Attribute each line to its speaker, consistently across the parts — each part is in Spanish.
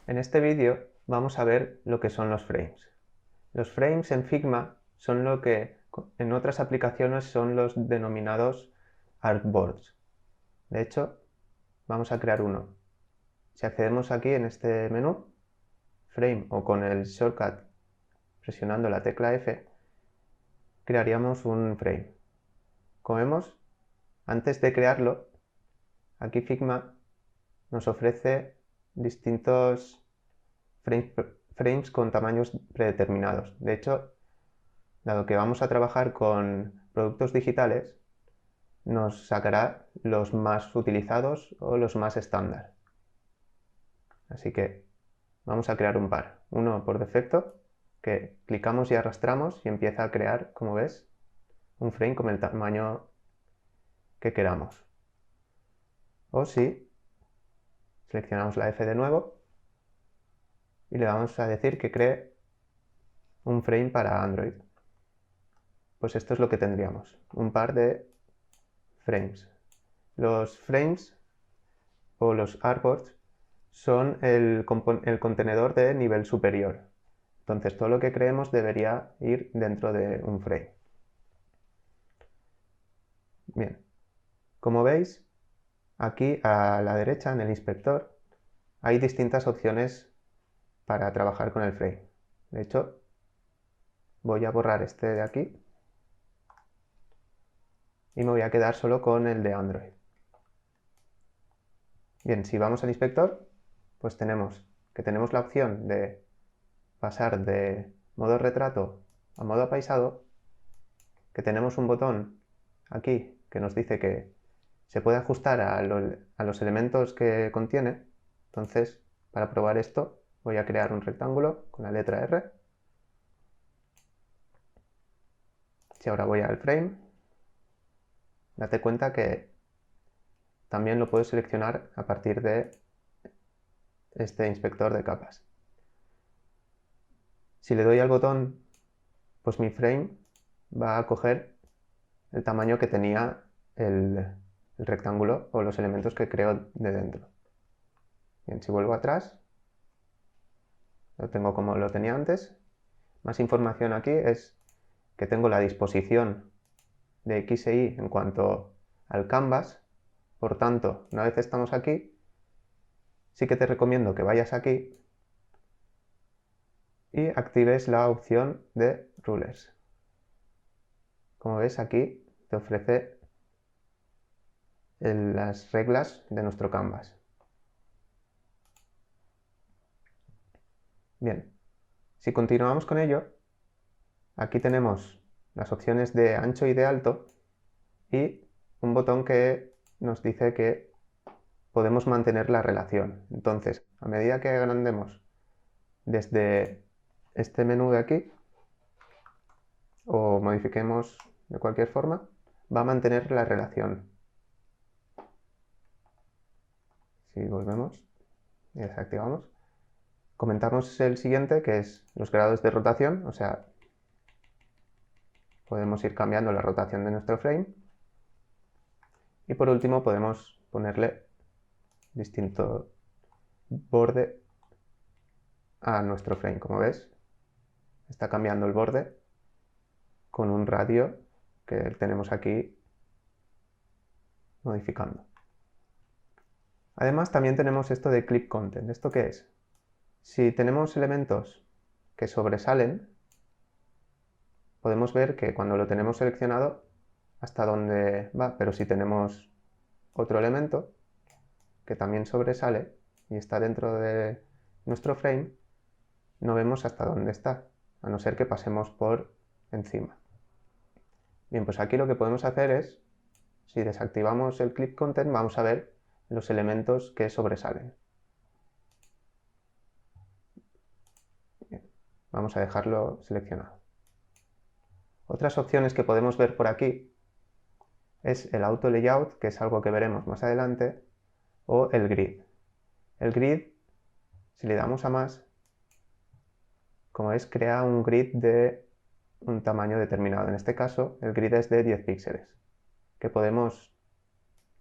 Speaker 1: En este vídeo vamos a ver lo que son los frames. Los frames en Figma son lo que en otras aplicaciones son los denominados artboards. De hecho, vamos a crear uno. Si accedemos aquí en este menú, Frame o con el shortcut presionando la tecla F, crearíamos un frame. Como vemos, antes de crearlo, aquí Figma nos ofrece distintos frames con tamaños predeterminados. De hecho, dado que vamos a trabajar con productos digitales, nos sacará los más utilizados o los más estándar. Así que vamos a crear un par. Uno por defecto, que clicamos y arrastramos y empieza a crear, como ves, un frame con el tamaño que queramos. O si seleccionamos la F de nuevo y le vamos a decir que cree un frame para Android. Pues esto es lo que tendríamos, un par de frames. Los frames o los artboards son el contenedor de nivel superior. Entonces todo lo que creemos debería ir dentro de un frame. Bien, como veis, aquí a la derecha en el inspector hay distintas opciones para trabajar con el frame. De hecho, voy a borrar este de aquí y me voy a quedar solo con el de Android. Bien, si vamos al inspector, pues tenemos la opción de pasar de modo retrato a modo apaisado, que tenemos un botón aquí que nos dice que se puede ajustar a los elementos que contiene. Entonces, para probar esto, voy a crear un rectángulo con la letra R. Si ahora voy al frame, date cuenta que también lo puedo seleccionar a partir de este inspector de capas. Si le doy al botón, pues mi frame va a coger el tamaño que tenía el rectángulo o los elementos que creo de dentro. Bien, si vuelvo atrás, lo tengo como lo tenía antes. Más información aquí es que tengo la disposición de X e Y en cuanto al canvas. Por tanto, una vez estamos aquí, sí que te recomiendo que vayas aquí y actives la opción de rulers. Como ves, aquí te ofrece las reglas de nuestro canvas. Bien, si continuamos con ello, aquí tenemos las opciones de ancho y de alto y un botón que nos dice que podemos mantener la relación. Entonces, a medida que agrandemos desde este menú de aquí o modifiquemos de cualquier forma, va a mantener la relación. Si volvemos y desactivamos, comentamos el siguiente, que es los grados de rotación, o sea, podemos ir cambiando la rotación de nuestro frame. Y por último podemos ponerle distinto borde a nuestro frame. Como ves, está cambiando el borde con un radio que tenemos aquí modificando. Además también tenemos esto de Clip Content. ¿Esto qué es? Si tenemos elementos que sobresalen, podemos ver que cuando lo tenemos seleccionado hasta dónde va, pero si tenemos otro elemento que también sobresale y está dentro de nuestro frame, no vemos hasta dónde está, a no ser que pasemos por encima. Bien, pues aquí lo que podemos hacer es, si desactivamos el Clip Content, vamos a ver los elementos que sobresalen. Bien, vamos a dejarlo seleccionado. Otras opciones que podemos ver por aquí es el Auto Layout, que es algo que veremos más adelante, o el Grid. El Grid, si le damos a más, como es, crea un grid de un tamaño determinado. En este caso, el grid es de 10 píxeles, que podemos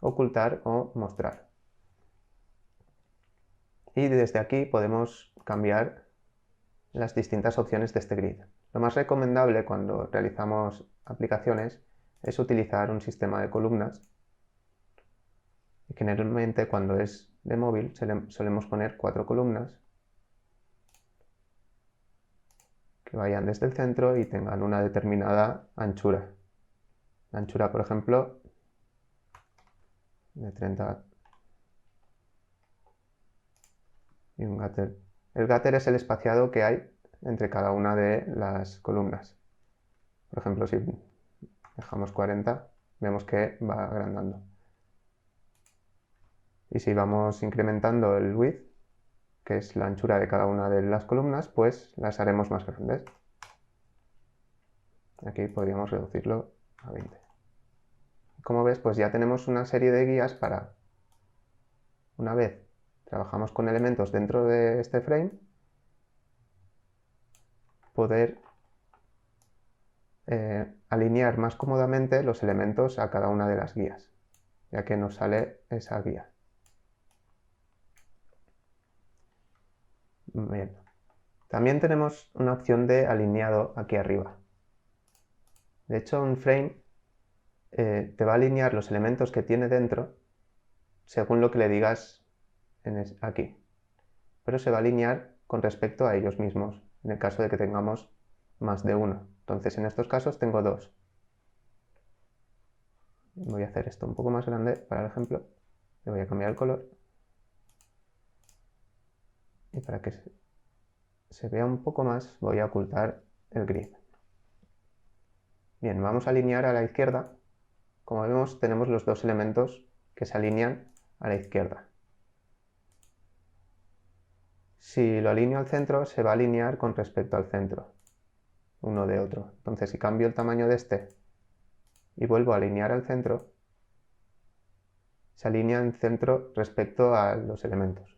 Speaker 1: ocultar o mostrar. Y desde aquí podemos cambiar las distintas opciones de este grid. Lo más recomendable cuando realizamos aplicaciones es utilizar un sistema de columnas. Y generalmente cuando es de móvil solemos poner 4 columnas que vayan desde el centro y tengan una determinada anchura. La anchura, por ejemplo, de 30 y un gutter. El gutter es el espaciado que hay entre cada una de las columnas. Por ejemplo, si dejamos 40, vemos que va agrandando. Y si vamos incrementando el width, que es la anchura de cada una de las columnas, pues las haremos más grandes. Aquí podríamos reducirlo a 20. Como ves, pues ya tenemos una serie de guías para, una vez trabajamos con elementos dentro de este frame, poder alinear más cómodamente los elementos a cada una de las guías, ya que nos sale esa guía. Bien. También tenemos una opción de alineado aquí arriba. De hecho, un frame te va a alinear los elementos que tiene dentro según lo que le digas aquí. Pero se va a alinear con respecto a ellos mismos, en el caso de que tengamos más de uno. Entonces, en estos casos tengo 2. Voy a hacer esto un poco más grande para el ejemplo. Le voy a cambiar el color. Y para que se vea un poco más, voy a ocultar el grid. Bien, vamos a alinear a la izquierda. Como vemos, tenemos los 2 elementos que se alinean a la izquierda. Si lo alineo al centro, se va a alinear con respecto al centro, uno de otro. Entonces, si cambio el tamaño de este y vuelvo a alinear al centro, se alinea en centro respecto a los elementos.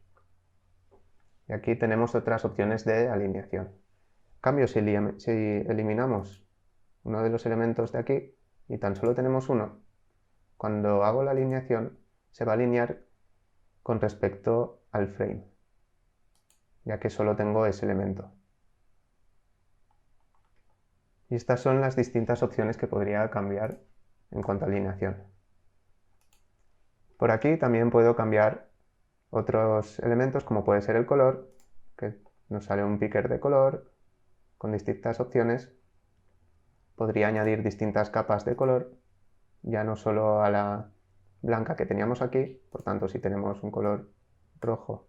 Speaker 1: Y aquí tenemos otras opciones de alineación. En cambio, si eliminamos uno de los elementos de aquí y tan solo tenemos uno, cuando hago la alineación se va a alinear con respecto al frame, ya que solo tengo ese elemento. Y estas son las distintas opciones que podría cambiar en cuanto a alineación. Por aquí también puedo cambiar otros elementos como puede ser el color, que nos sale un picker de color con distintas opciones. Podría añadir distintas capas de color, ya no solo a la blanca que teníamos aquí. Por tanto, si tenemos un color rojo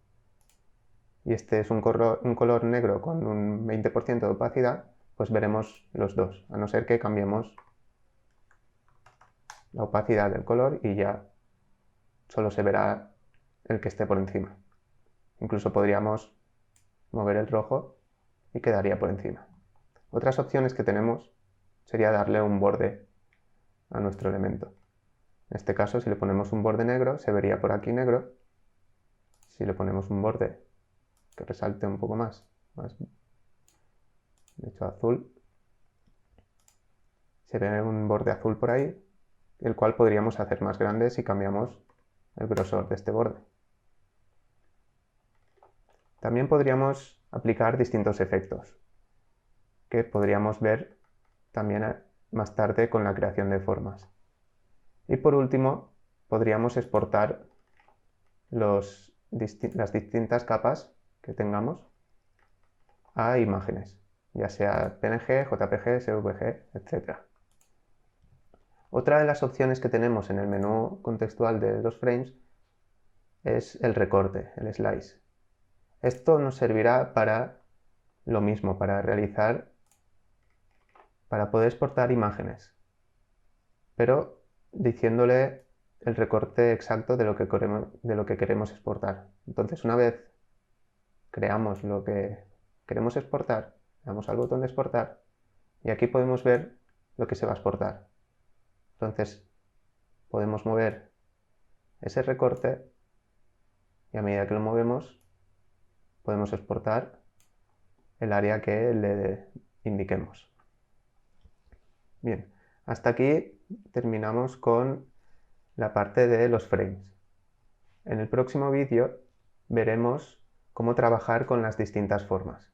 Speaker 1: y este es un color negro con un 20% de opacidad, pues veremos los dos, a no ser que cambiemos la opacidad del color y ya solo se verá el que esté por encima. Incluso podríamos mover el rojo y quedaría por encima. Otras opciones que tenemos sería darle un borde a nuestro elemento. En este caso, si le ponemos un borde negro, se vería por aquí negro. Si le ponemos un borde que resalte un poco más de hecho azul, se ve un borde azul por ahí, el cual podríamos hacer más grande si cambiamos el grosor de este borde. También podríamos aplicar distintos efectos, que podríamos ver también más tarde con la creación de formas. Y por último, podríamos exportar las distintas capas que tengamos a imágenes, ya sea PNG, JPG, SVG, etc. Otra de las opciones que tenemos en el menú contextual de los frames es el recorte, el slice. Esto nos servirá para lo mismo, para poder exportar imágenes, pero diciéndole el recorte exacto de lo que queremos exportar. Entonces, una vez creamos lo que queremos exportar, le damos al botón de exportar y aquí podemos ver lo que se va a exportar. Entonces, podemos mover ese recorte y a medida que lo movemos, podemos exportar el área que le indiquemos. Bien, hasta aquí terminamos con la parte de los frames. En el próximo vídeo veremos cómo trabajar con las distintas formas.